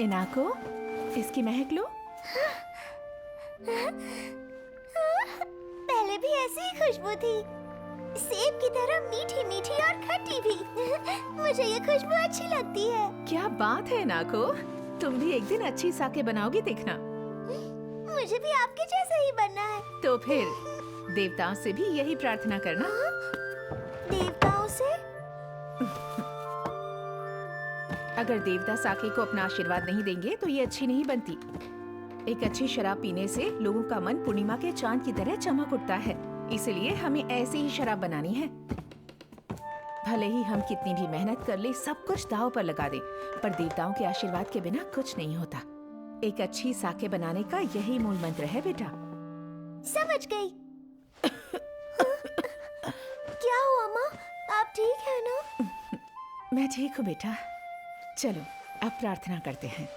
इनाको, इसकी महक लो। पहले भी ऐसी ही खुशबू थी, सेब की तरह मीठी मीठी और खट्टी भी। मुझे ये खुशबू अच्छी लगती है। क्या बात है इनाको, तुम भी एक दिन अच्छी साके बनाओगी देखना। मुझे भी आपके जैसा ही बनना है। तो फिर देवताओं से भी यही प्रार्थना करना। देवताओं से? अगर देवता साके को अपना आशीर्वाद नहीं देंगे तो ये अच्छी नहीं बनती। एक अच्छी शराब पीने से लोगों का मन पूर्णिमा के चांद की तरह चमक उठता है, इसलिए हमें ऐसी ही शराब बनानी है। भले ही हम कितनी भी मेहनत कर ले, सब कुछ दांव पर लगा दें, पर देवताओं के आशीर्वाद के बिना कुछ नहीं होता। एक अच्छी साके बनाने का यही मूल मंत्र है बेटा। समझ गई। क्या हुआ माँ, आप ठीक है ना? मैं ठीक हूँ बेटा। चलो अब प्रार्थना करते हैं।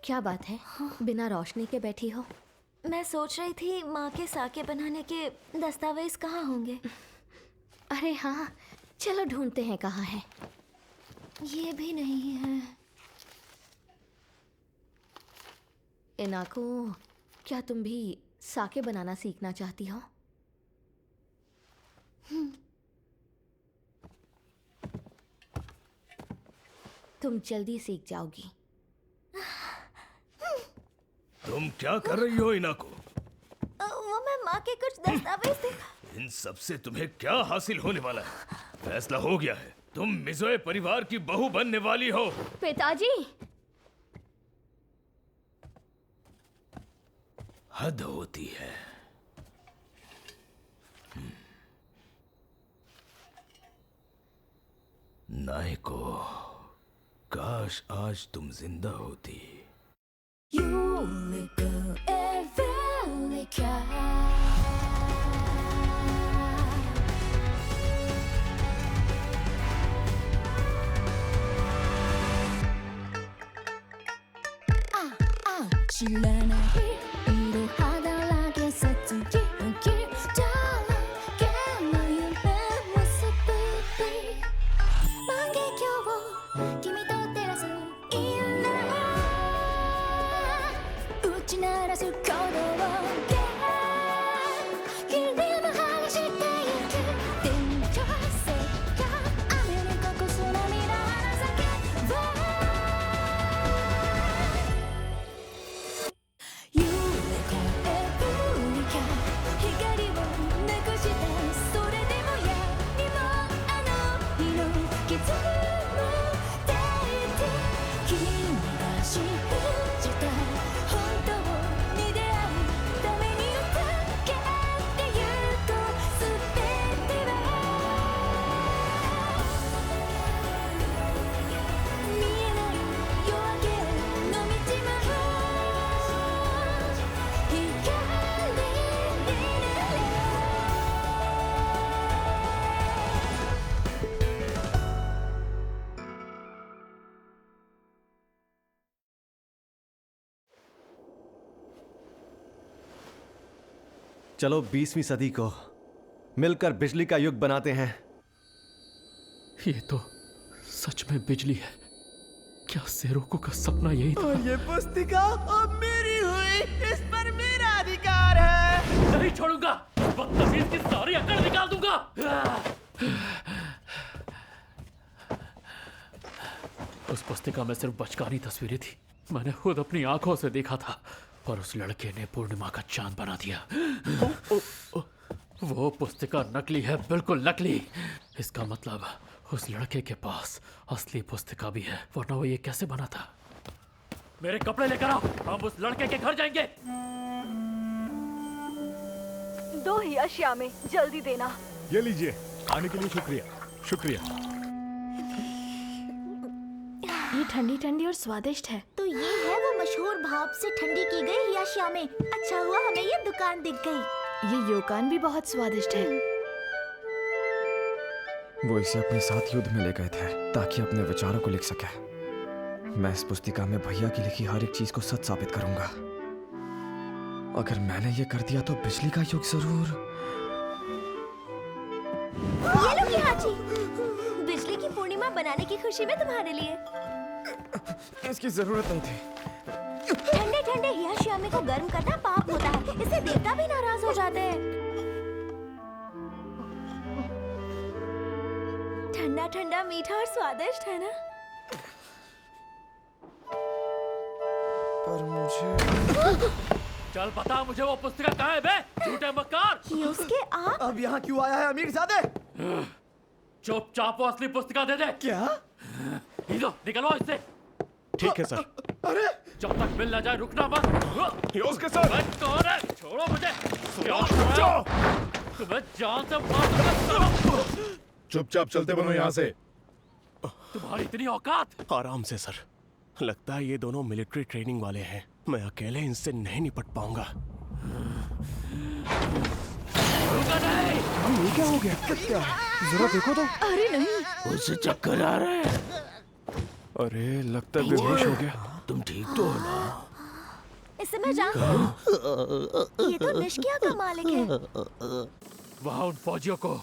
क्या बात है, बिना रोशनी के बैठी हो? मैं सोच रही थी माँ के साके बनाने के दस्तावेज कहाँ होंगे। अरे हाँ, चलो ढूंढते हैं कहाँ है। ये भी नहीं है। इनाको, क्या तुम भी साके बनाना सीखना चाहती हो? तुम जल्दी सीख जाओगी। तुम क्या कर रही हो इनाको? वो मैं माँ के कुछ दस्तावेज थे। इन सब से तुम्हें क्या हासिल होने वाला है? फैसला हो गया है, तुम मिज़ोए परिवार की बहू बनने वाली हो। पिताजी! हद होती है। नायको, काश आज तुम जिंदा होती। चलो 20वीं सदी को मिलकर बिजली का युग बनाते हैं। ये तो सच में बिजली है। क्या सेरोको का सपना यही था? और ये पुस्तिका अब मेरी हुई, इस पर मेरा अधिकार है। नहीं छोड़ूंगा, बदतमीज की सारी अकड़ निकाल दूंगा। उस पुस्तिका में सिर्फ बचकानी तस्वीरें थी। मैंने खुद अपनी आंखों से देखा था, और उस लड़के ने पूर्णिमा का चांद बना दिया। वो पुस्तिका नकली है, बिल्कुल नकली। इसका मतलब उस लड़के के पास असली पुस्तिका भी है, वरना वो ये कैसे बना था? मेरे कपड़े लेकर आओ, हम उस लड़के के घर जाएंगे। 2 ही अशिया में, जल्दी देना। ये लीजिए, आने के लिए शुक्रिया। शुक्रिया। ये ठंडी ठंडी और स्वादिष्ट है। तो ये है वो मशहूर भाप से ठंडी की गई याशिया में। अच्छा हुआ हमें ये दुकान दिख गई। ये योकान भी बहुत स्वादिष्ट है। वो इसे अपने साथ युद्ध में ले गए थे ताकि अपने विचारों को लिख सके। मैं इस पुस्तिका में भैया की लिखी हर एक चीज को सच साबित करूंगा। अगर मैंने ये कर दिया तो बिजली का युग जरूर। ये लो हाजी, बिजली की पूर्णिमा बनाने की खुशी में तुम्हारे लिए। इसकी जरूरत नहीं थी। ठंडे ठंडे हियाशियामी को गर्म करना पाप होता है, इससे देवता भी नाराज हो जाते हैं। ठंडा ठंडा मीठा और स्वादिष्ट है ना? पर मुझे चल बता मुझे वो पुस्तिका कहाँ है बे? झूठे मक्कार! ये उसके आप? अब यहाँ क्यों आया है अमीरजादे? चुपचाप वो असली पुस्तिका दे दे। क्या? लो निकलो इससे। ठीक है सर। अरे जब तक मिल ना जाए रुकना मत। ये उसके सर। मैं कौन है? छोड़ो मुझे। क्या कर रहे हो? तुम्हें जान से मार दूंगा। चुपचाप चलते बनो यहाँ से। तुम्हारी इतनी औकात? आराम से सर, लगता है ये दोनों मिलिट्री ट्रेनिंग वाले हैं। मैं अकेले इनसे नहीं निपट पाऊंगा। ये क्या हो गया? क्या है? जरा देखो तो। अरे नहीं, उससे चक्कर आ रहे हैं। अरे लगता है बेहोश हो गया। तुम ठीक तो हो ना? इसे मैं जानता हूँ। ये तो निष्किया का मालिक है। वहाँ उन फौजियों को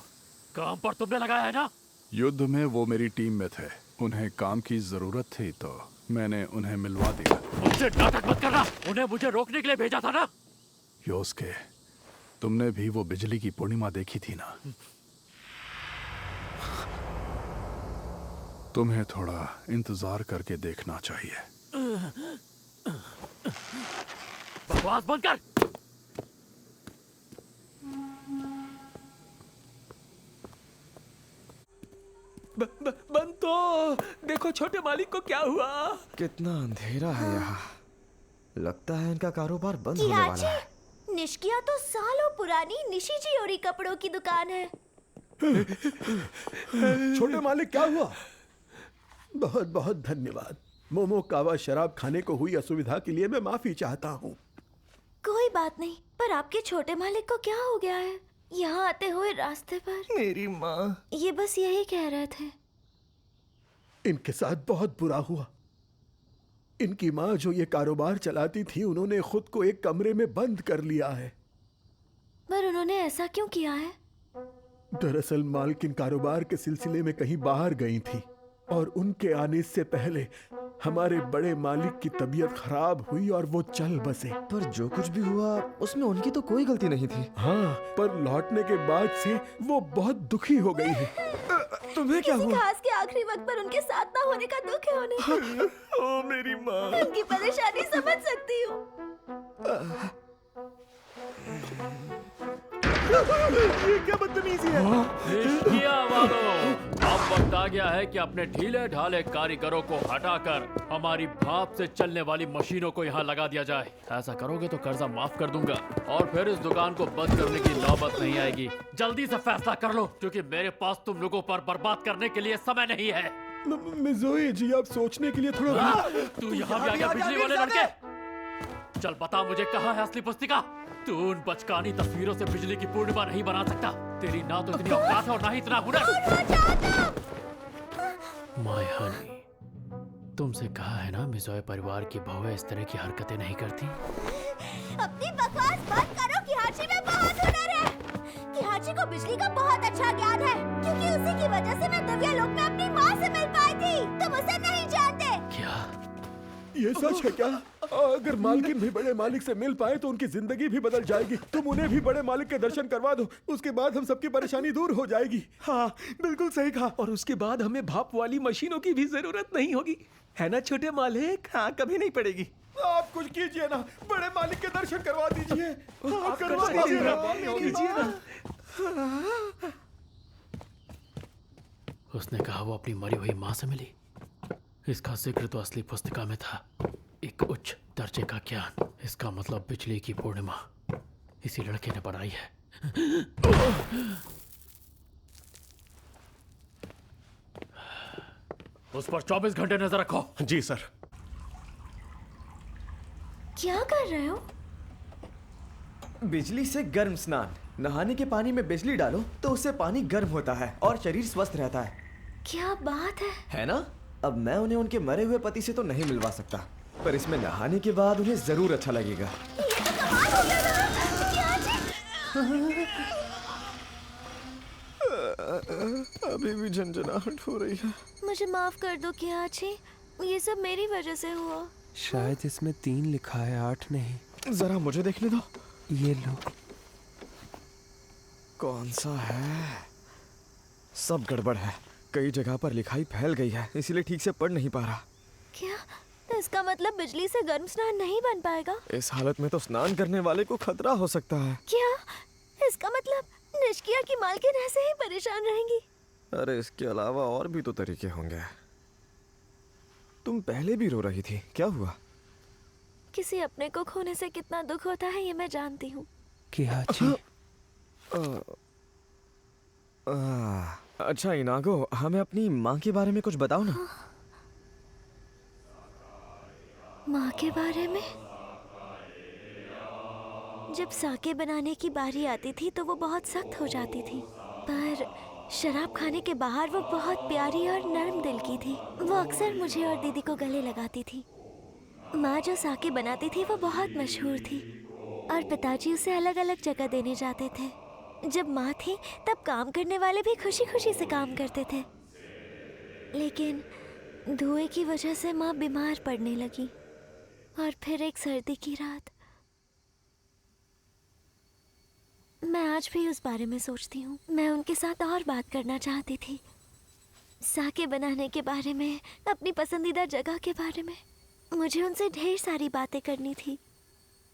काम पर तुमने लगाया है ना? युद्ध में वो मेरी टीम में थे। उन्हें काम की जरूरत थी तो मैंने उन्हें मिलवा दिया। मुझसे नाटक मत करना। उन्हें मुझे रोकने के लिए भेजा था ना? योस्के, तुमने भी वो बिजली की पूर्णिमा देखी थी ना? तुम्हें थोड़ा इंतजार करके देखना चाहिए। बकवास बंद कर। बंद तो देखो छोटे मालिक को क्या हुआ। कितना अंधेरा है यहाँ। लगता है इनका कारोबार बंद होने वाला है। निष्किया तो सालों पुरानी निशिजियोरी कपड़ों की दुकान है। छोटे मालिक क्या हुआ? बहुत बहुत धन्यवाद। मोमोकावा शराब खाने को हुई असुविधा के लिए मैं माफी चाहता हूँ। कोई बात नहीं, पर आपके छोटे मालिक को क्या हो गया है? यहाँ आते हुए रास्ते पर मेरी माँ। ये बस यही कह रहे थे। इनके साथ बहुत बुरा हुआ। इनकी माँ जो ये कारोबार चलाती थी, उन्होंने खुद को एक कमरे में बंद कर लिया है। पर उन्होंने ऐसा क्यों किया है? दरअसल मालकिन कारोबार के सिलसिले में कहीं बाहर गई थी और उनके आने से पहले हमारे बड़े मालिक की तबीयत खराब हुई और वो चल बसे। पर जो कुछ भी हुआ उसमें उनकी तो कोई गलती नहीं थी। हाँ, पर लौटने के बाद से वो बहुत दुखी हो गई है। तुम्हें क्या हुआ? खास के आखिरी वक्त पर उनके साथ ना होने का दुख है उन्हें। ओ मेरी माँ। उनकी परेशानी समझ सकती हूँ। ये क्या बदतमीजी है? निष्किया वालों, अब वक्त आ गया है कि अपने ढीले ढाले कारीगरों को हटाकर हमारी भाप से चलने वाली मशीनों को यहाँ लगा दिया जाए। ऐसा करोगे तो कर्जा माफ कर दूंगा और फिर इस दुकान को बंद करने की नौबत नहीं आएगी। जल्दी से फैसला कर लो, क्योंकि मेरे पास तुम लोगों पर बर्बाद करने के लिए समय नहीं है। मिज़ोए जी, आप सोचने के लिए थोड़ा। तू यहाँ भी आ गया बिजली वाले लड़के। चल बता मुझे कहाँ है असली पुस्तिका? तू उन बचकानी तस्वीरों से बिजली की पूर्णिमा नहीं बना सकता। तेरी ना तो इतनी औकात है और ना ही इतना हुनर। माय हनी, तुमसे कहा है ना मिज़ोए परिवार की बहुएं इस तरह की हरकतें नहीं करती। अपनी बकवास बंद करो। किहाची में बहुत हुनर है। किहाची को बिजली का बहुत अच्छा ज्ञान है, क्योंकि उसी की वजह से मैं दिव्या लोक में अपनी माँ से मिल पाई थी। तुम उसे नहीं जानते। क्या ये सच है क्या? अगर मालकिन भी बड़े मालिक से मिल पाए तो उनकी जिंदगी भी बदल जाएगी। तुम उन्हें भी बड़े मालिक के दर्शन करवा दो, उसके बाद हम सबकी परेशानी दूर हो जाएगी। हाँ बिल्कुल सही कहा। और उसके बाद हमें भाप वाली मशीनों की भी जरूरत नहीं होगी, है ना छोटे मालिक? हाँ, कभी नहीं पड़ेगी। आप कुछ कीजिए ना, बड़े मालिक के दर्शन करवा दीजिए। आप करवा दीजिए ना, कीजिए ना। उसने कहा वो अपनी मरी हुई माँ से मिली। इसका जिक्र तो असली पुस्तिका में था। एक उच्च दर्जे का ज्ञान, इसका मतलब बिजली की पूर्णिमा इसी लड़के ने बनाई है। उस पर 24 घंटे नजर रखो। जी सर। क्या कर रहे हो? बिजली से गर्म स्नान। नहाने के पानी में बिजली डालो तो उससे पानी गर्म होता है और शरीर स्वस्थ रहता है। क्या बात है ना? अब मैं उन्हें उनके मरे हुए पति से तो नहीं मिलवा सकता, पर इसमें नहाने के बाद उन्हें जरूर अच्छा लगेगा। अब अभी भी झंझनाहट हो रही है। मुझे माफ कर दो कियाची, ये सब मेरी वजह से हुआ। शायद इसमें 3 लिखा है, 8 नहीं। जरा मुझे देखने दो। ये लो। कौन सा है? सब गड़बड़ है। कई जगह पर लिखाई फैल गई है, इसीलिए ठीक से पढ़ नहीं पा रहा। क्या? तो इसका मतलब बिजली से गर्म स्नान नहीं बन पाएगा? इस हालत में तो स्नान करने वाले को खतरा हो सकता है। क्या? इसका मतलब निष्किया की मालकिन ऐसे ही परेशान रहेंगी? अरे इसके अलावा और भी तो तरीके होंगे। तुम पहले भी रो रही थी, क्या हुआ? किसी अपने को खोने से कितना दुख होता है ये मैं जानती हूँ। कियाची। अच्छा इनागो, हमें अपनी माँ के बारे में कुछ बताओ ना। माँ के बारे में? जब साके बनाने की बारी आती थी तो वो बहुत सख्त हो जाती थी, पर शराब खाने के बाहर वो बहुत प्यारी और नरम दिल की थी। वो अक्सर मुझे और दीदी को गले लगाती थी। माँ जो साके बनाती थी वो बहुत मशहूर थी और पिताजी उसे अलग अलग जगह देने जाते थे। जब माँ थी तब काम करने वाले भी खुशी खुशी से काम करते थे, लेकिन धुएं की वजह से माँ बीमार पड़ने लगी। और फिर एक सर्दी की रात, मैं आज भी उस बारे में सोचती हूँ। मैं उनके साथ और बात करना चाहती थी, साके बनाने के बारे में, अपनी पसंदीदा जगह के बारे में। मुझे उनसे ढेर सारी बातें करनी थी,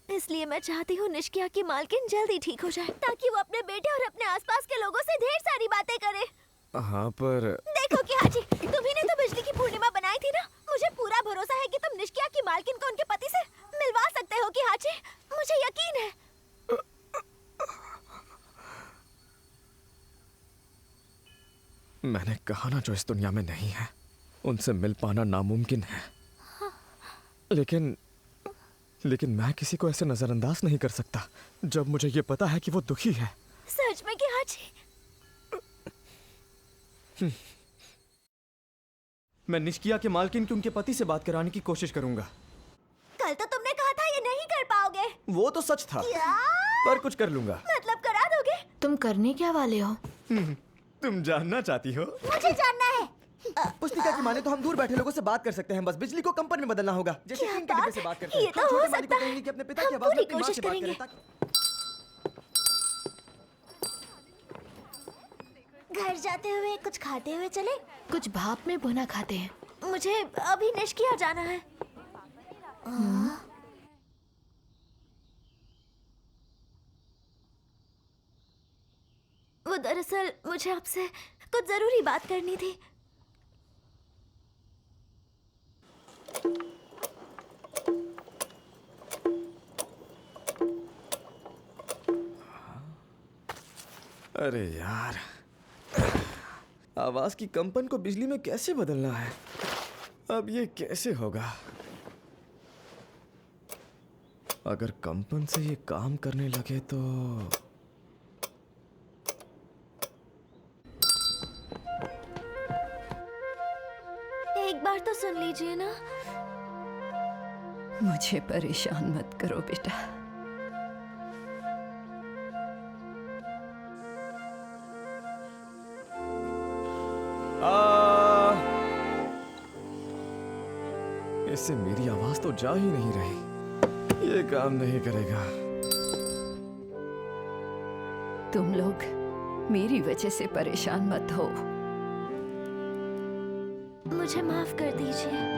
इसलिए मैं चाहती हूँ निष्किया की मालकिन जल्दी ठीक हो जाए, ताकि वो अपने बेटे और अपने आसपास के लोगों से ढेर सारी बातें करे। हाँ पर देखो कियाची, तुम्ही ने तो बिजली की पूर्णिमा बनाई थी ना। मुझे पूरा भरोसा है कि तुम निष्किया की मालकिन को उनके पति से मिलवा सकते हो कियाची, मुझे यकीन है। मैंने कहा ना, जो इस दुनिया में नहीं है उनसे मिल पाना नामुमकिन है। लेकिन मैं किसी को ऐसे नजरअंदाज नहीं कर सकता जब मुझे ये पता है कि वो दुखी है। सच में कियाची? मैं निष्किया के मालकिन की उनके पति से बात कराने की कोशिश करूंगा। कल तो तुमने कहा था ये नहीं कर पाओगे। वो तो सच था, पर कुछ कर लूंगा। मतलब करा दोगे? तुम करने क्या वाले हो? तुम जानना चाहती हो? मुझे जानना है। पुस्तिका की माने तो हम दूर बैठे लोगों से बात कर सकते हैं, बस बिजली को कंपन में बदलना होगा, जैसे क्या टीम के डिब्बे से बात करते हैं। ये तो हम हो छोटे मालिक को सकता कहेंगे है। कि अपने पिता हम की आवाज में पूरी अपनी माँ कोशिश से बात करेंगे। करें ताकि घर जाते हुए कुछ खाते हुए चले? कुछ भाप में भुना खाते हैं। मुझे अभी निष्किया जाना है। वो दरअसल मुझे आपसे कुछ जरूरी बात करनी थी। अरे यार, आवाज की कंपन को बिजली में कैसे बदलना है? अब ये कैसे होगा? अगर कंपन से ये काम करने लगे तो एक बार तो सुन लीजिए ना। मुझे परेशान मत करो बेटा। इससे मेरी आवाज तो जा ही नहीं रही। ये काम नहीं करेगा। तुम लोग मेरी वजह से परेशान मत हो। मुझे माफ कर दीजिए।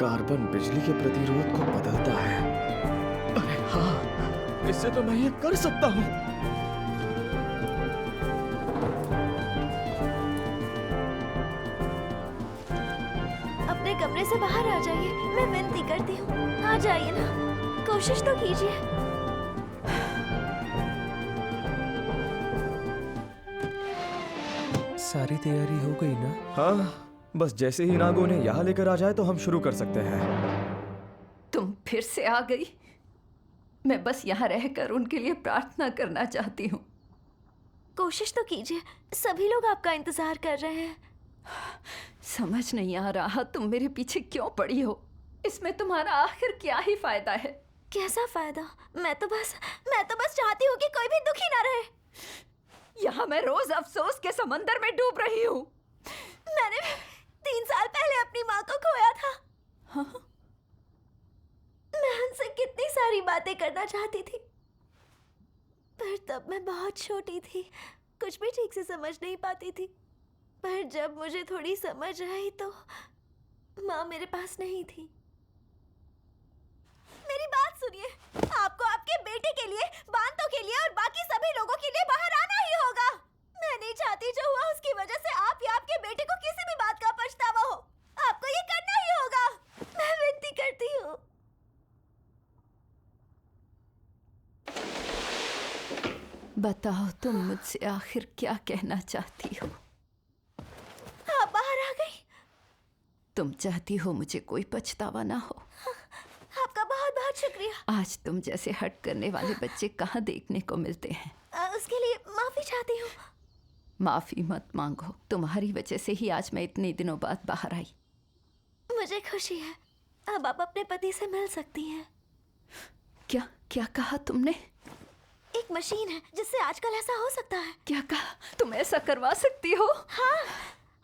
कार्बन बिजली के प्रतिरोध को बदलता है। अरे हाँ, इससे तो मैं ये कर सकता हूँ। अपने कमरे से बाहर आ जाइए, मैं विनती करती हूँ। आ जाइए ना, कोशिश तो कीजिए। सारी तैयारी हो गई ना? हाँ, बस जैसे ही नागो ने यहाँ लेकर आ जाए तो हम शुरू कर सकते हैं। तुम फिर से आ गई। मैं बस यहाँ रहकर उनके लिए प्रार्थना करना चाहती हूँ। कोशिश तो कीजिए, सभी लोग आपका इंतजार कर रहे हैं। समझ नहीं आ रहा तुम मेरे पीछे क्यों पड़ी हो। इसमें तुम्हारा आखिर क्या ही फायदा है? कैसा फायदा? मैं तो बस चाहती हूँ कि कोई भी दुखी ना रहे। यहाँ मैं रोज अफसोस के समंदर में डूब रही हूँ। मैंने 3 साल पहले अपनी माँ को खोया था। हाँ? मैं उनसे कितनी सारी बातें करना चाहती थी, पर तब मैं बहुत छोटी थी, कुछ भी ठीक से समझ नहीं पाती थी। पर जब मुझे थोड़ी समझ आई तो माँ मेरे पास नहीं थी। मेरी बात सुनिए, आपको आपके बेटे के लिए, बांतो के लिए और बाकी सभी लोगों के लिए बाहर आना ही होगा। मैं नहीं चाहती जो हुआ उसकी वजह से आप या आपके बेटे को किसी भी बात का पछतावा हो। आपको ये करना ही होगा। मैं विनती करती हूँ। बताओ तुम मुझसे आखिर क्या कहना चाहती हो? आप बाहर आ गई। तुम चाहती हो मुझे कोई पछतावा ना हो। आपका बहुत बहुत शुक्रिया। आज तुम जैसे हट करने वाले बच्चे कहाँ देखने को मिलते हैं। उसके लिए माफी चाहती हूँ। माफी मत मांगो, तुम्हारी वजह से ही आज मैं इतने दिनों बाद बाहर आई। मुझे खुशी है, अब आप अपने पति से मिल सकती हैं। क्या क्या कहा तुमने? एक मशीन है जिससे आजकल ऐसा हो सकता है। क्या कहा? तुम ऐसा करवा सकती हो? हाँ,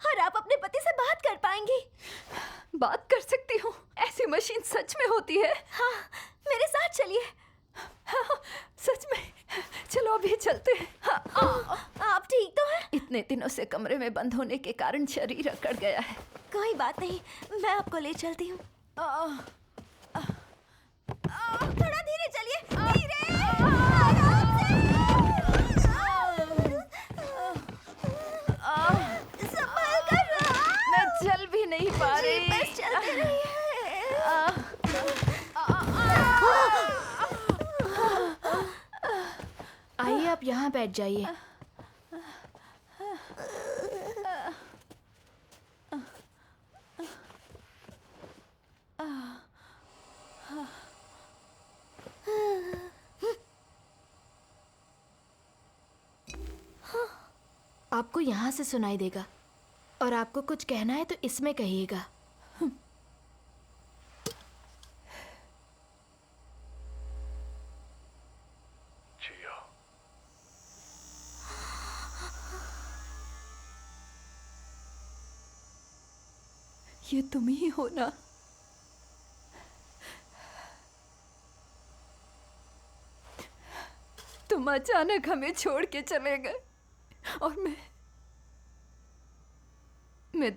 और आप अपने पति से बात कर पाएंगी। बात कर सकती हूँ? ऐसी मशीन सच में होती है? हाँ, मेरे साथ चलिए। हाँ, सच में? चलो अभी चलते हैं। हाँ, आप ठीक तो हैं? इतने दिनों से कमरे में बंद होने के कारण शरीर अकड़ गया है। कोई बात नहीं, मैं आपको ले चलती हूँ। थोड़ा धीरे चलिए, धीरे। संभाल कर। मैं चल भी नहीं पा रही। बस चलते रहिए। आइए, आप यहाँ बैठ जाइए। आपको यहाँ से सुनाई देगा, और आपको कुछ कहना है तो इसमें कहिएगा। ये तुम ही हो ना? तुम अचानक हमें छोड़ के चले गए और मैं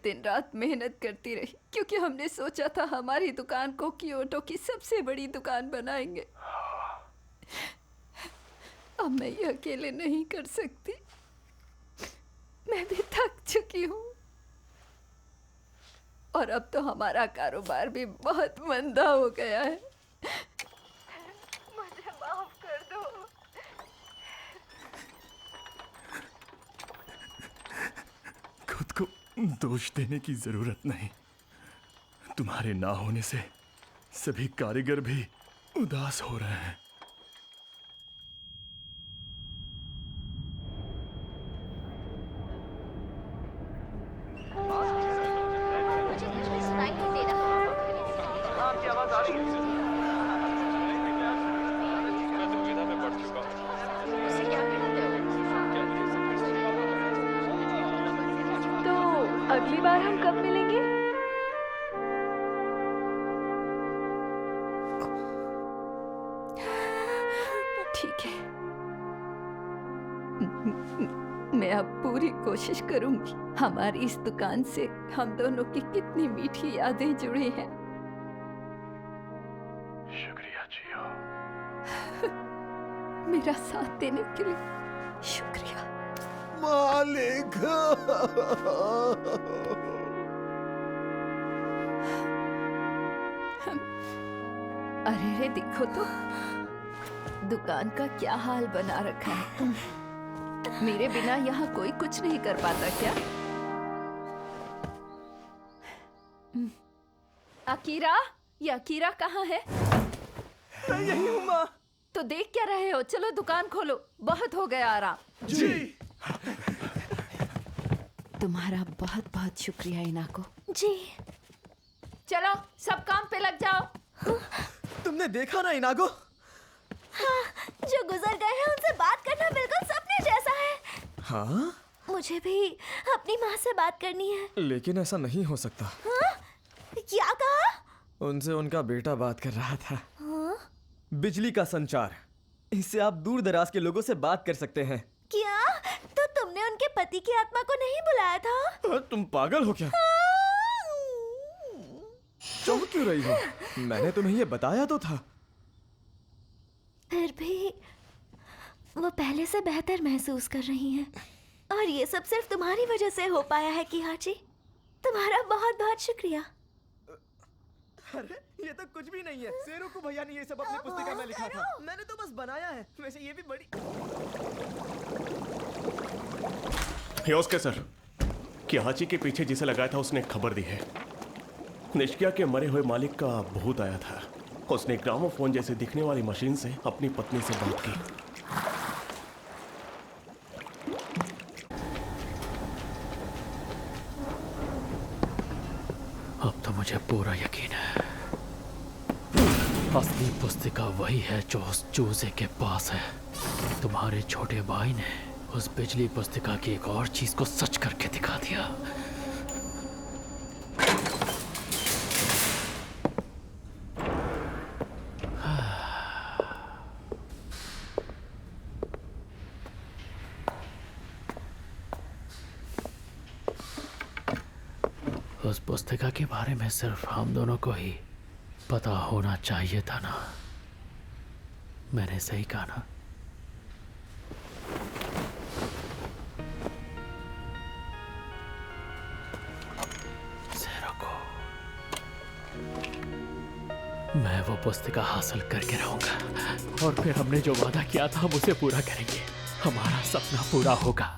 दिन रात मेहनत करती रही, क्योंकि हमने सोचा था हमारी दुकान को क्योटो की सबसे बड़ी दुकान बनाएंगे। अब मैं ये अकेले नहीं कर सकती। मैं भी थक चुकी हूँ, और अब तो हमारा कारोबार भी बहुत मंदा हो गया है। मुझे माफ कर दो। खुद को दोष देने की जरूरत नहीं। तुम्हारे ना होने से सभी कारीगर भी उदास हो रहे हैं। अगली बार हम कब मिलेंगे? ठीक है, मैं अब पूरी कोशिश करूंगी। हमारी इस दुकान से हम दोनों की कितनी मीठी यादें जुड़ी हैं। शुक्रिया जियो। मेरा साथ देने के लिए शुक्रिया। मालिक। अरे रे, देखो तो दुकान का क्या हाल बना रखा है। मेरे बिना यहाँ कोई कुछ नहीं कर पाता क्या? अकीरा, याकीरा कहाँ है? मैं यही हूँ माँ। तो देख क्या रहे हो? चलो दुकान खोलो, बहुत हो गया आराम। जी। तुम्हारा बहुत बहुत शुक्रिया इनाको। जी। चलो सब काम पे लग जाओ। तुमने देखा ना इनागो? हाँ, जो गुजर गए हैं उनसे बात करना बिल्कुल सपने जैसा है। हाँ? मुझे भी अपनी माँ से बात करनी है। लेकिन ऐसा नहीं हो सकता। हाँ? क्या कहा? उनसे उनका बेटा बात कर रहा था। हाँ? बिजली का संचार, इससे आप दूर दराज के लोगों से बात कर सकते हैं। क्या? तो तुमने उनके पति की आत्मा को नहीं बुलाया था? तुम पागल हो क्या? चौंक क्यों रही हो? मैंने तुम्हें ये बताया तो था। फिर भी वो पहले से बेहतर महसूस कर रही हैं। और ये सब सिर्फ तुम्हारी वजह से हो पाया है किहाची। तुम्हारा बहुत बहुत शुक्रिया। अरे ये तो कुछ भी नहीं है। सेरोकू भैया ने ये सब अपनी पुस्तिका में लिखा था। मैंने तो बस बनाया है। वैसे ये भी बड़ी। योस्के सर, किहाची के पीछे जिसे लगाया था उसने खबर दी है। निष्किया के मरे हुए मालिक का भूत आया था। उसने ग्रामोफोन जैसे दिखने वाली मशीन से अपनी पत्नी से बात की। अब तो मुझे पूरा यकीन है असली पुस्तिका वही है जो उस चूजे के पास है। तुम्हारे छोटे भाई ने उस बिजली पुस्तिका की एक और चीज को सच करके दिखा दिया। उस पुस्तिका के बारे में सिर्फ हम दोनों को ही पता होना चाहिए था ना। मैंने सही कहा ना? सेरोको, मैं वो पुस्तिका हासिल करके रहूंगा और फिर हमने जो वादा किया था हम उसे पूरा करेंगे। हमारा सपना पूरा होगा।